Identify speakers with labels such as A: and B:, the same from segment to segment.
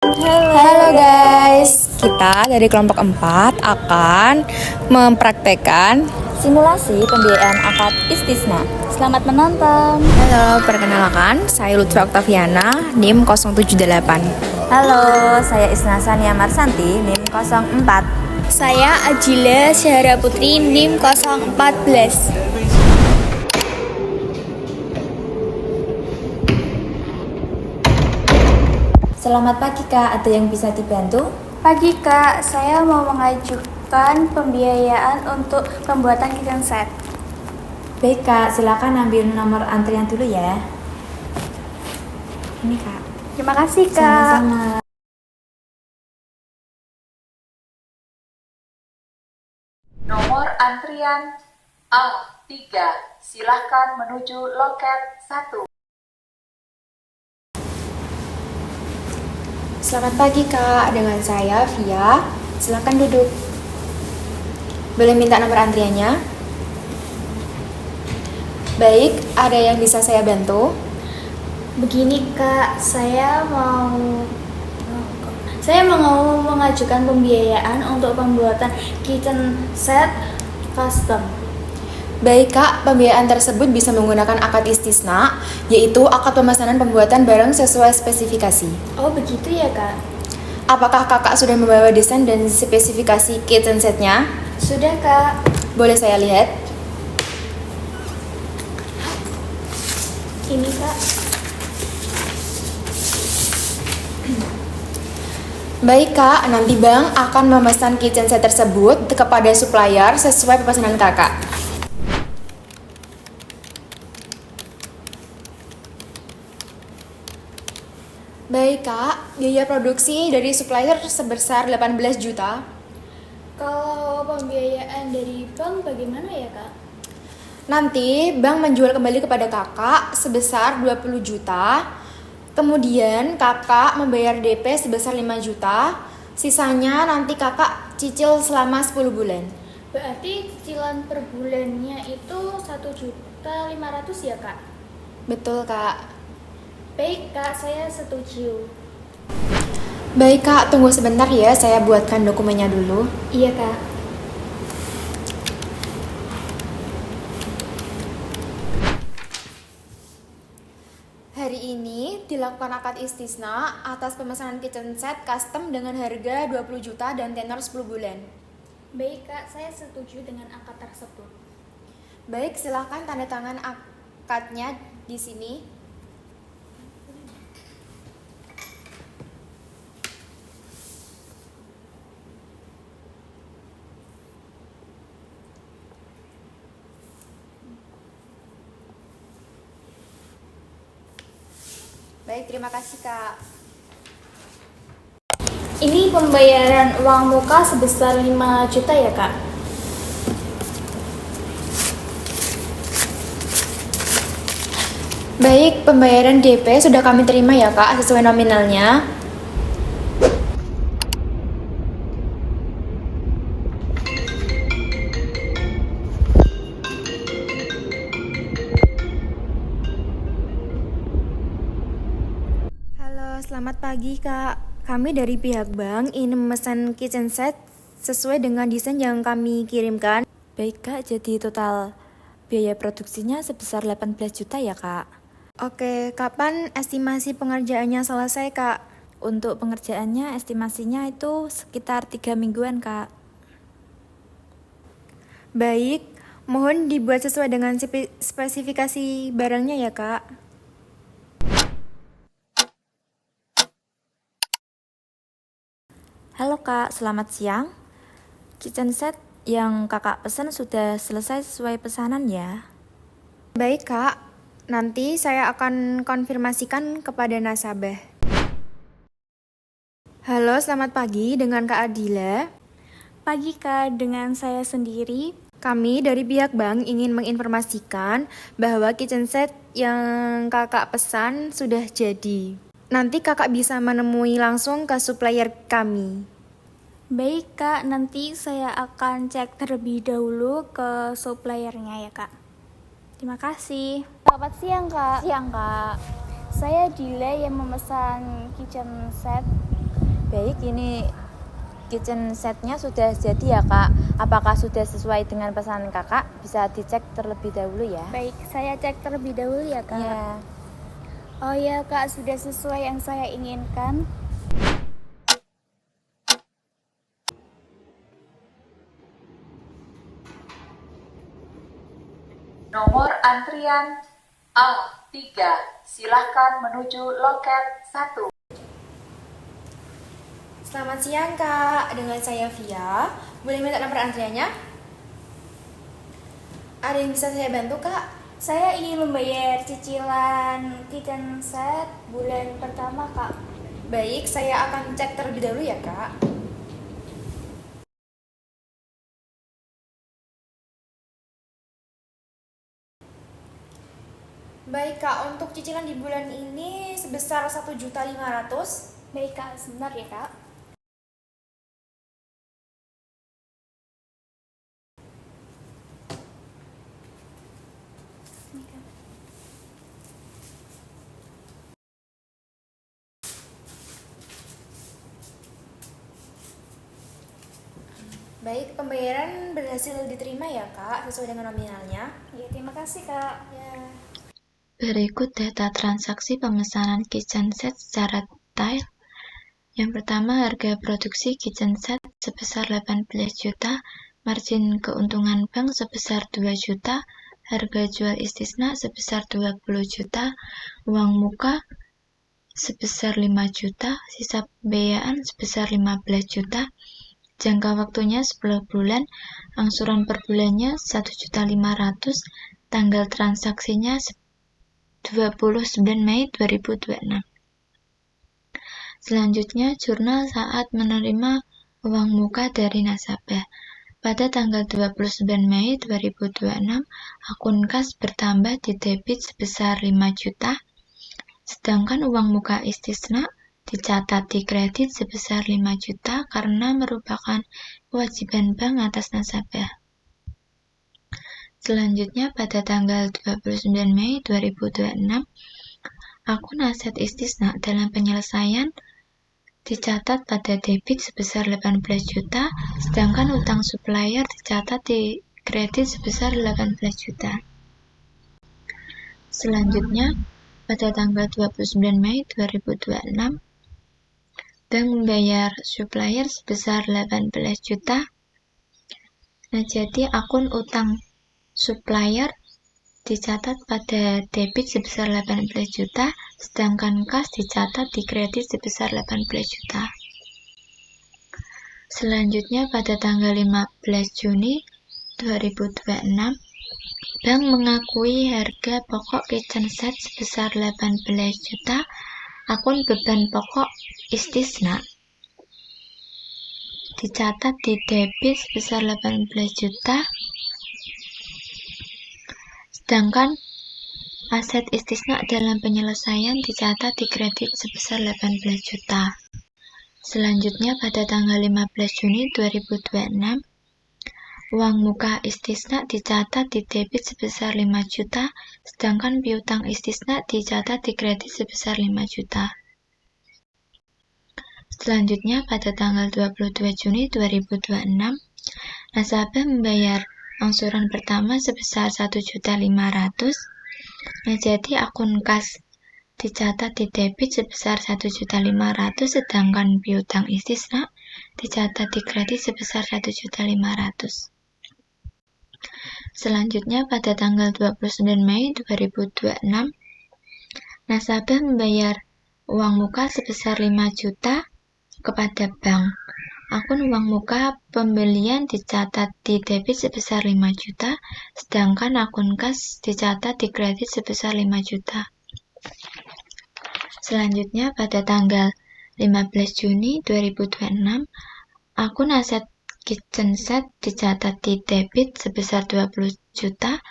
A: Halo guys, kita dari kelompok 4 akan mempraktekkan
B: simulasi pembiayaan akad istisna. Selamat menonton.
A: Halo, perkenalkan saya Lutfi Oktaviana, NIM 078.
B: Halo, saya Isna Sania Marsanti, NIM 04.
C: Saya Ajila Syahara Putri, NIM 014.
B: Selamat pagi Kak, ada yang bisa dibantu?
C: Pagi Kak, saya mau mengajukan pembiayaan untuk pembuatan kitchen set.
B: Baik Kak, silakan ambil nomor antrian dulu ya. Ini Kak.
C: Terima kasih Kak.
B: Sama-sama.
D: Nomor antrian A3, silahkan menuju loket 1.
A: Selamat pagi Kak, dengan saya Via. Silakan duduk. Boleh minta nomor antriannya? Baik, ada yang bisa saya bantu?
C: Begini Kak, saya mau mengajukan pembiayaan untuk pembuatan kitchen set custom.
A: Baik Kak, pembiayaan tersebut bisa menggunakan akad istisna, yaitu akad pemesanan pembuatan barang sesuai spesifikasi.
C: Oh begitu ya Kak?
A: Apakah kakak sudah membawa desain dan spesifikasi kitchen setnya?
C: Sudah Kak.
A: Boleh saya lihat?
C: Ini Kak.
A: Baik Kak, nanti Bang akan memesan kitchen set tersebut kepada supplier sesuai pesanan kakak. Baik Kak, biaya produksi dari supplier sebesar 18 juta.
C: Kalau pembiayaan dari bank bagaimana ya Kak?
A: Nanti bank menjual kembali kepada kakak sebesar 20 juta. Kemudian kakak membayar DP sebesar 5 juta. Sisanya nanti kakak cicil selama 10 bulan.
C: Berarti cicilan per bulannya itu 1.500.000 ya Kak?
A: Betul Kak.
C: Baik Kak, saya setuju.
A: Baik Kak, tunggu sebentar ya, saya buatkan dokumennya dulu.
C: Iya Kak.
A: Hari ini dilakukan akad istisna atas pemesanan kitchen set custom dengan harga 20 juta dan tenor 10 bulan.
C: Baik Kak, saya setuju dengan akad tersebut.
A: Baik, silakan tanda tangan akadnya di sini. Baik, terima kasih Kak.
C: Ini pembayaran uang muka sebesar 5 juta ya Kak?
A: Baik, pembayaran DP sudah kami terima ya Kak, sesuai nominalnya. Halo, selamat pagi Kak. Kami dari pihak bank ingin memesan kitchen set sesuai dengan desain yang kami kirimkan.
B: Baik Kak, jadi total biaya produksinya sebesar 18 juta ya Kak?
A: Oke, kapan estimasi pengerjaannya selesai Kak?
B: Untuk pengerjaannya estimasinya itu sekitar 3 mingguan Kak.
A: Baik, mohon dibuat sesuai dengan spesifikasi barangnya ya Kak.
B: Halo Kak, selamat siang. Kitchen set yang kakak pesan sudah selesai sesuai pesanan ya?
A: Baik Kak, nanti saya akan konfirmasikan kepada nasabah. Halo, selamat pagi dengan Kak Adila.
C: Pagi Kak, dengan saya sendiri.
A: Kami dari pihak bank ingin menginformasikan bahwa kitchen set yang kakak pesan sudah jadi. Nanti kakak bisa menemui langsung ke supplier kami.
C: Baik Kak, nanti saya akan cek terlebih dahulu ke suppliernya ya Kak. Terima kasih. Selamat siang Kak.
B: Siang Kak.
C: Saya Dila yang memesan kitchen set
B: Baik, ini kitchen setnya sudah jadi ya kak. Apakah sudah sesuai dengan pesanan kakak? Bisa dicek terlebih dahulu ya.
C: Baik, saya cek terlebih dahulu ya kak.
B: Iya.
C: Oh ya kak, sudah sesuai yang saya inginkan.
D: Nomor antrian A3, silahkan menuju loket 1.
A: Selamat siang Kak, dengan saya Via. Boleh minta nomor antriannya? Ada yang bisa saya bantu Kak?
C: Saya ingin membayar cicilan kitchen set bulan pertama kak.
A: Baik, saya akan cek terlebih dahulu ya Kak. Baik Kak, untuk cicilan di bulan ini sebesar 1.500.000.
C: Baik kak, sebentar ya kak.
A: Baik, pembayaran berhasil diterima ya Kak, sesuai dengan nominalnya.
C: Ya, terima kasih kak.
A: Ya.
E: Berikut data transaksi pemesanan kitchen set secara detail. Yang pertama, harga produksi kitchen set sebesar 18 juta, margin keuntungan bank sebesar 2 juta, harga jual istisna sebesar 20 juta, uang muka sebesar 5 juta, sisa pembiayaan sebesar 15 juta, jangka waktunya 10 bulan, angsuran per bulannya 1.500.000, tanggal transaksinya 29 Mei 2026. Selanjutnya, jurnal saat menerima uang muka dari nasabah. Pada tanggal 29 Mei 2026, akun kas bertambah di debit sebesar 5 juta, sedangkan uang muka istisna dicatat di kredit sebesar 5 juta karena merupakan kewajiban bank atas nasabah. Selanjutnya, pada tanggal 29 Mei 2026, akun aset istisna dalam penyelesaian dicatat pada debit sebesar 18 juta, sedangkan utang supplier dicatat di kredit sebesar 18 juta. Selanjutnya, pada tanggal 29 Mei 2026, bank membayar supplier sebesar 18 juta. Nah, jadi akun utang supplier dicatat pada debit sebesar 18 juta, sedangkan kas dicatat di kredit sebesar 18 juta. Selanjutnya, pada tanggal 15 Juni 2026, bank mengakui harga pokok kitchen set sebesar 18 juta, akun beban pokok istisna dicatat di debit sebesar 18 juta, sedangkan aset istisna dalam penyelesaian dicatat di kredit sebesar 18 juta. Selanjutnya, pada tanggal 15 Juni 2026, uang muka istisna dicatat di debit sebesar 5 juta, sedangkan piutang istisna dicatat di kredit sebesar 5 juta. Selanjutnya, pada tanggal 22 Juni 2026, nasabah membayar angsuran pertama sebesar 1.500.000. Nah, jadi akun kas dicatat di debit sebesar 1.500.000, sedangkan piutang istisna dicatat di kredit sebesar 1.500.000. Selanjutnya, pada tanggal 29 Mei 2026, nasabah membayar uang muka sebesar 5 juta kepada bank. Akun uang muka pembelian dicatat di debit sebesar 5 juta, sedangkan akun kas dicatat di kredit sebesar 5 juta. Selanjutnya, pada tanggal 15 Juni 2026, akun aset kitchen set dicatat di debit sebesar 20 juta,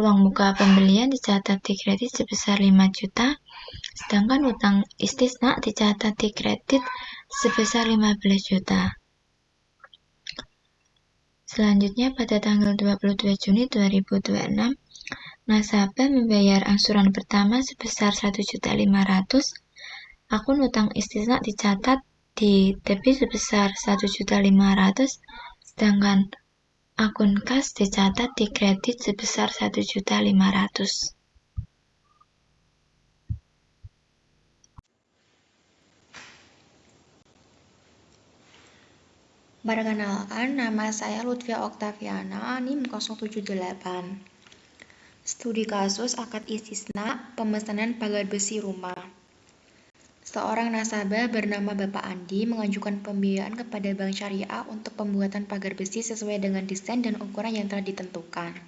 E: uang muka pembelian dicatat di kredit sebesar 5 juta, sedangkan utang istisna dicatat di kredit sebesar 15 juta. Selanjutnya, pada tanggal 22 Juni 2026, nasabah membayar angsuran pertama sebesar 1.500.000. Akun utang istisna dicatat di debit sebesar 1.500.000, sedangkan akun kas dicatat di kredit sebesar 1.500.000.
A: Perkenalkan, nama saya Lutfia Oktaviana, NIM 078. Studi kasus akad istisna pemesanan pagar besi rumah. Seorang nasabah bernama Bapak Andi mengajukan pembiayaan kepada Bank Syariah untuk pembuatan pagar besi sesuai dengan desain dan ukuran yang telah ditentukan.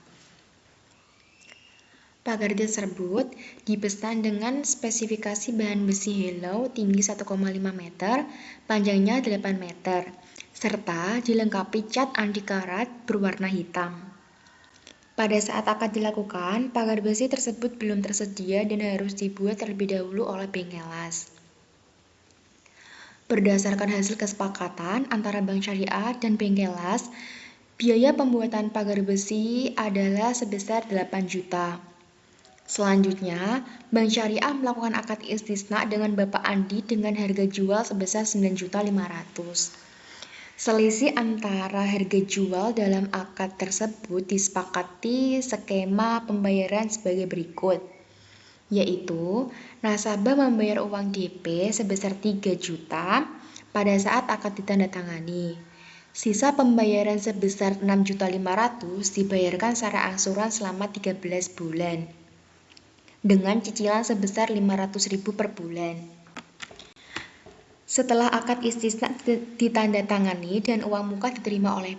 A: Pagar tersebut dipesan dengan spesifikasi bahan besi hello tinggi 1,5 meter, panjangnya 8 meter, serta dilengkapi cat anti karat berwarna hitam. Pada saat akad dilakukan, pagar besi tersebut belum tersedia dan harus dibuat terlebih dahulu oleh Bengkelas. Berdasarkan hasil kesepakatan antara Bank Syariah dan Bengkelas, biaya pembuatan pagar besi adalah sebesar 8 juta. Selanjutnya, Bank Syariah melakukan akad istisna dengan Bapak Andi dengan harga jual sebesar 9.500.000. Selisih antara harga jual dalam akad tersebut disepakati skema pembayaran sebagai berikut, yaitu nasabah membayar uang DP sebesar 3 juta pada saat akad ditandatangani. Sisa pembayaran sebesar 6.500.000 dibayarkan secara angsuran selama 13 bulan dengan cicilan sebesar 500.000 per bulan. Setelah akad istisna ditandatangani dan uang muka diterima oleh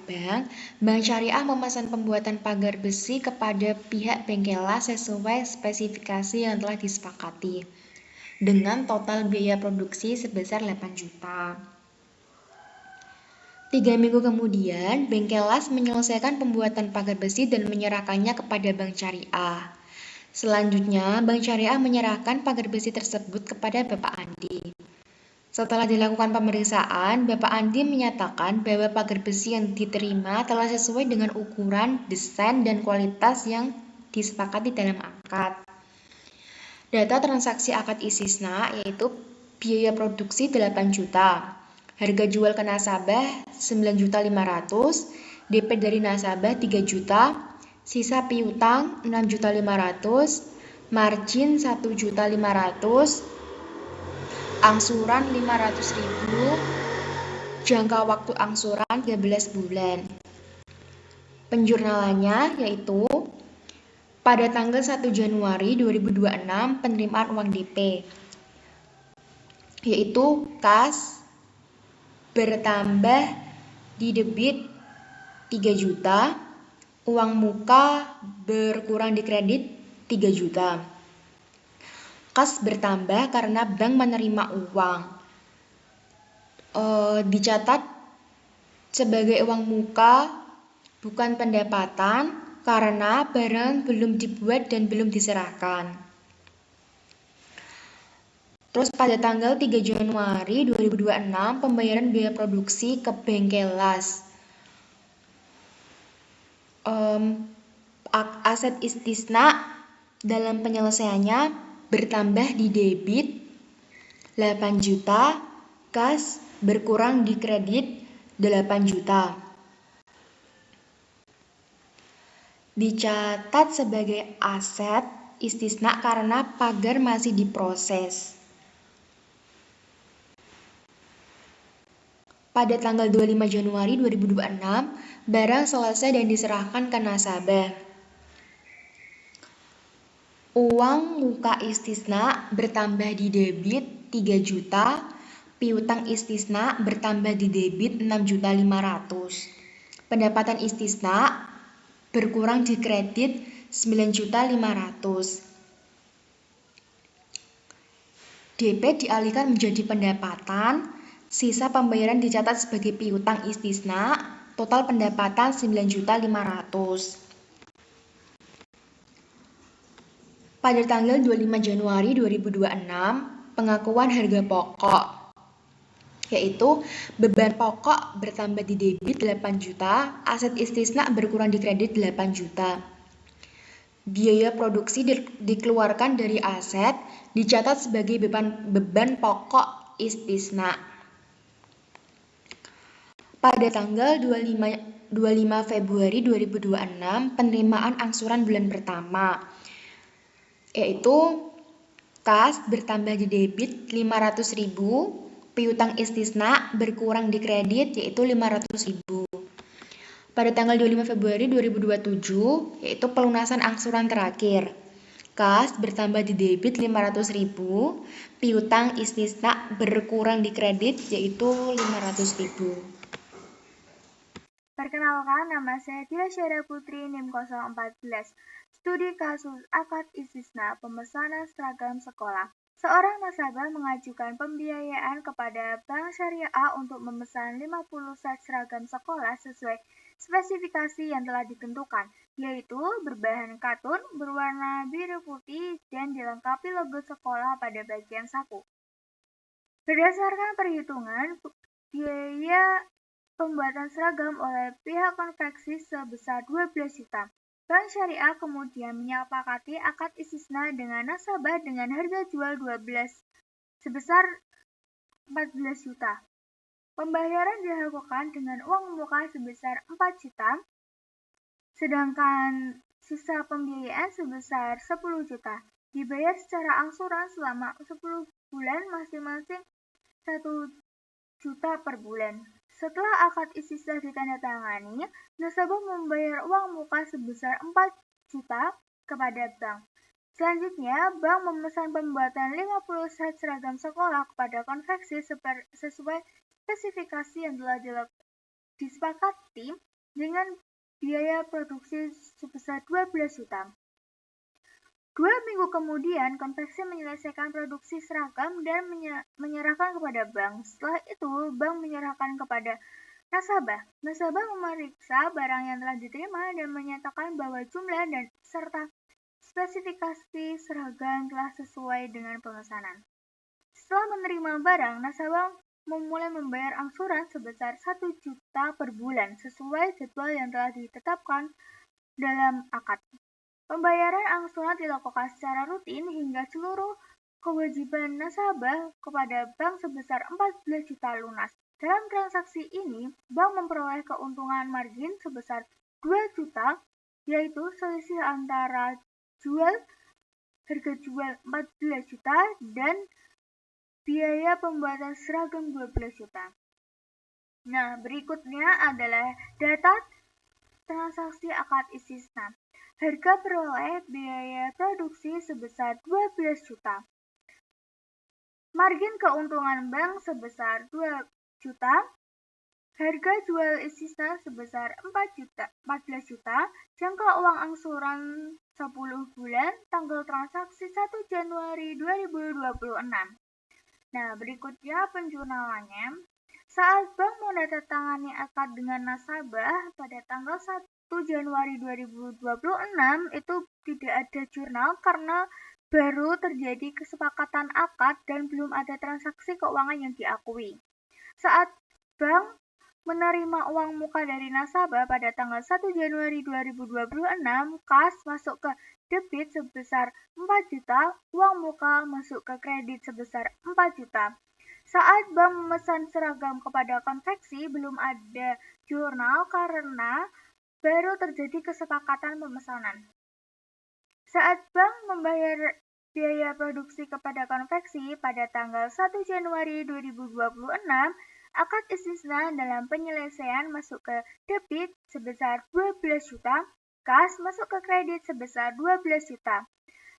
A: Bank Syariah memesan pembuatan pagar besi kepada pihak Bengkelas sesuai spesifikasi yang telah disepakati, dengan total biaya produksi sebesar 8 juta. 3 minggu kemudian, Bengkelas menyelesaikan pembuatan pagar besi dan menyerahkannya kepada Bank Syariah. Selanjutnya, Bank Syariah menyerahkan pagar besi tersebut kepada Bapak Andi. Setelah dilakukan pemeriksaan, Bapak Andi menyatakan bahwa pagar besi yang diterima telah sesuai dengan ukuran, desain, dan kualitas yang disepakati dalam akad. Data transaksi akad istisna yaitu biaya produksi 8 juta, harga jual ke nasabah 9.500.000, DP dari nasabah 3 juta, sisa piutang 6.500.000, margin 1.500.000, angsuran 500.000, jangka waktu angsuran 13 bulan. Penjurnalannya yaitu pada tanggal 1 Januari 2026 penerimaan uang DP, yaitu kas bertambah di debit 3 juta, uang muka berkurang di kredit 3 juta. Kas bertambah karena bank menerima uang. Dicatat sebagai uang muka bukan pendapatan karena barang belum dibuat dan belum diserahkan. Terus pada tanggal 3 Januari 2026 pembayaran biaya produksi ke Bengkelas. Aset istisna dalam penyelesaiannya bertambah di debit 8 juta, kas berkurang di kredit 8 juta. Dicatat sebagai aset istisna karena pagar masih diproses. Pada tanggal 25 Januari 2026, barang selesai dan diserahkan ke nasabah. Uang muka istisna bertambah di debit 3 juta, piutang istisna bertambah di debit 6.500.000. Pendapatan istisna berkurang di kredit 9.500.000. DP dialihkan menjadi pendapatan, sisa pembayaran dicatat sebagai piutang istisna, total pendapatan 9.500.000. Pada tanggal 25 Januari 2026, pengakuan harga pokok, yaitu beban pokok bertambah di debit 8 juta, aset istisna berkurang di kredit 8 juta. Biaya produksi dikeluarkan dari aset, dicatat sebagai beban pokok istisna. Pada tanggal 25 Februari 2026, penerimaan angsuran bulan pertama, yaitu kas bertambah di debit 500.000, piutang istisna berkurang di kredit yaitu 500.000. Pada tanggal 25 Februari 2027, yaitu pelunasan angsuran terakhir. Kas bertambah di debit 500.000, piutang istisna berkurang di kredit yaitu 500.000.
C: Perkenalkan, nama saya Dila Syara Putri, NIM 014. Studi kasus akad istisna pemesanan seragam sekolah. Seorang nasabah mengajukan pembiayaan kepada Bank Syariah A untuk memesan 50 set seragam sekolah sesuai spesifikasi yang telah ditentukan, yaitu berbahan katun, berwarna biru putih, dan dilengkapi logo sekolah pada bagian saku. Berdasarkan perhitungan, biaya pembuatan seragam oleh pihak konveksi sebesar 12 juta. Bank Syariah kemudian menyepakati akad istisna dengan nasabah dengan harga jual 12 sebesar 14 juta. Pembayaran dilakukan dengan uang muka sebesar 4 juta, sedangkan sisa pembiayaan sebesar 10 juta. Dibayar secara angsuran selama 10 bulan masing-masing 1 juta per bulan. Setelah akad istisna ditandatangani, nasabah membayar uang muka sebesar 4 juta kepada bank. Selanjutnya, bank memesan pembuatan 50 set seragam sekolah kepada konveksi sesuai spesifikasi yang telah disepakati dengan biaya produksi sebesar 12 juta. 2 minggu kemudian, konveksi menyelesaikan produksi seragam dan menyerahkan kepada bank. Setelah itu, bank menyerahkan kepada nasabah. Nasabah memeriksa barang yang telah diterima dan menyatakan bahwa jumlah dan serta spesifikasi seragam telah sesuai dengan pemesanan. Setelah menerima barang, nasabah memulai membayar angsuran sebesar 1 juta per bulan sesuai jadwal yang telah ditetapkan dalam akad. Pembayaran angsuran dilakukan secara rutin hingga seluruh kewajiban nasabah kepada bank sebesar 14 juta lunas. Dalam transaksi ini, bank memperoleh keuntungan margin sebesar 2 juta, yaitu selisih antara harga jual 14 juta dan biaya pembuatan seragam 12 juta. Nah, berikutnya adalah data transaksi akad istisna. Harga peroleh biaya produksi sebesar 12 juta. Margin keuntungan bank sebesar 2 juta. Harga jual istisna sebesar 14 juta. Jangka uang angsuran 10 bulan. Tanggal transaksi 1 Januari 2026. Nah, berikutnya penjurnalannya. Saat bank menandatangani akad dengan nasabah pada tanggal 1 Januari 2026 itu tidak ada jurnal karena baru terjadi kesepakatan akad dan belum ada transaksi keuangan yang diakui. Saat bank menerima uang muka dari nasabah pada tanggal 1 Januari 2026, kas masuk ke debit sebesar 4 juta, uang muka masuk ke kredit sebesar 4 juta. Saat bank memesan seragam kepada konveksi, belum ada jurnal karena baru terjadi kesepakatan pemesanan. Saat bank membayar biaya produksi kepada konveksi pada tanggal 1 Januari 2026, akad istisna dalam penyelesaian masuk ke debit sebesar 12 juta, kas masuk ke kredit sebesar 12 juta.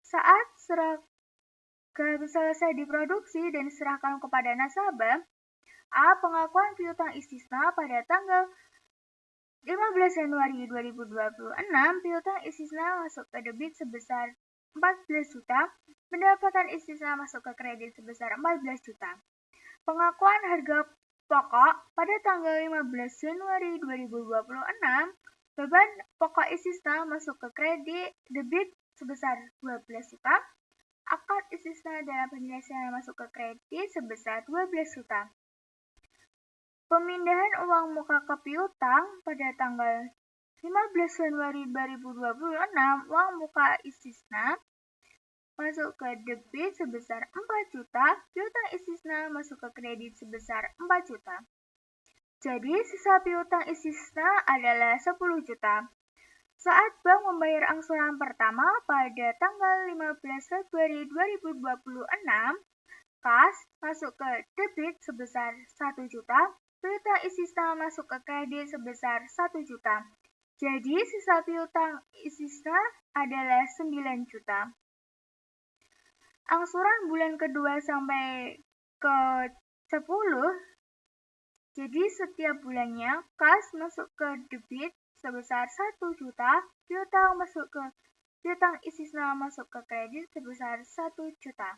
C: Saat seragam selesai diproduksi dan diserahkan kepada nasabah, A. Pengakuan piutang istisna pada tanggal 15 Januari 2026, piutang istisna masuk ke debit sebesar 14 juta, pendapatan istisna masuk ke kredit sebesar 14 juta. Pengakuan harga pokok pada tanggal 15 Januari 2026, beban pokok istisna masuk ke kredit debit sebesar 12 juta, akad istisna dalam penyelesaian masuk ke kredit sebesar 12 juta. Pemindahan uang muka ke piutang pada tanggal 15 Januari 2026, uang muka istisna masuk ke debit sebesar 4 juta, piutang istisna masuk ke kredit sebesar 4 juta. Jadi sisa piutang istisna adalah 10 juta. Saat bank membayar angsuran pertama pada tanggal 15 Februari 2026, kas masuk ke debit sebesar 1 juta, piutang istisna masuk ke kredit sebesar 1 juta. Jadi sisa piutang istisna adalah 9 juta. Angsuran bulan kedua sampai ke 10, jadi setiap bulannya kas masuk ke debit sebesar 1 juta, piutang istisna masuk ke kredit sebesar 1 juta.